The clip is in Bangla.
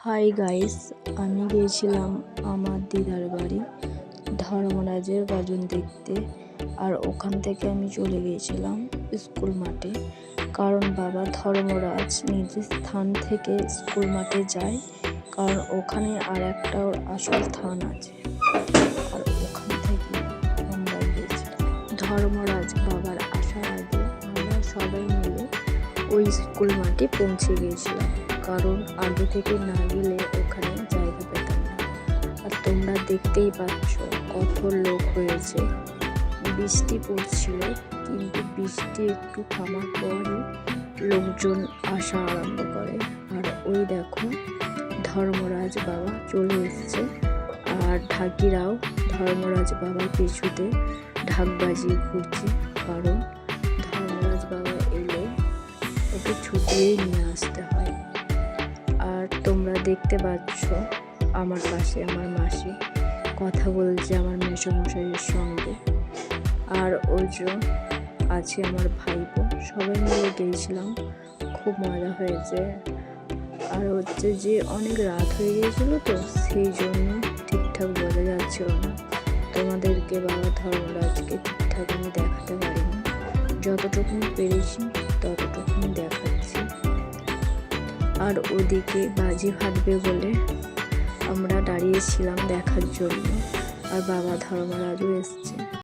হাই গাইস, আমি গিয়েছিলাম আমার দিদার বাড়ি ধর্মরাজের গাজন দেখতে। আর ওখান থেকে আমি চলে গিয়েছিলাম স্কুল মাঠে, কারণ বাবা ধর্মরাজ নিজ স্থান থেকে স্কুল মাঠে যায়, কারণ ওখানে আর একটা আসল স্থান আছে। আর ওখান থেকে আমরা গিয়েছিলাম। ধর্মরাজ বাবার আসার আগে আমরা সবাই মিলে ওই স্কুল মাঠে পৌঁছে গিয়েছিলাম, কারণ আগে থেকে না গেলে ওখানে জায়গা পেতাম না। আর তোমরা দেখতেই পাচ্ছ কত লোক হয়েছে। বৃষ্টি পড়ছিল, কিন্তু বৃষ্টি একটু থামার পরই লোকজন আসা আরম্ভ করে। আর ওই দেখো ধর্মরাজ বাবা চলে এসছে, আর ঢাকিরাও ধর্মরাজ বাবার পিছুতে ঢাক বাজিয়ে ঘুরছে, কারণ ধর্মরাজ বাবা এলে ওকে ছুটিয়েই নিয়ে আসতে হয়। আর তোমরা দেখতে পাচ্ছ আমার পাশে আমার মাসি কথা বলছে আমার মেসোমশাইয়ের সঙ্গে, আর ওই যে আছে আমার ভাইপো। সবাই মিলে গিয়েছিলাম, খুব মজা হয়েছে। আর হচ্ছে যে অনেক রাত হয়ে গিয়েছিল, তো সেই জন্য ঠিকঠাক বোঝা যাচ্ছিল না। তোমাদেরকে বাবা ধর্মরাজকে ঠিকঠাক আমি দেখাতে পারিনি, যতটুকু পেরেছি ততটুকু দেখাচ্ছি। আর ওদিকে বাজি ফাটবে বলে আমরা দাঁড়িয়েছিলাম দেখার জন্য, আর বাবা ধর্মরাজও এসছে।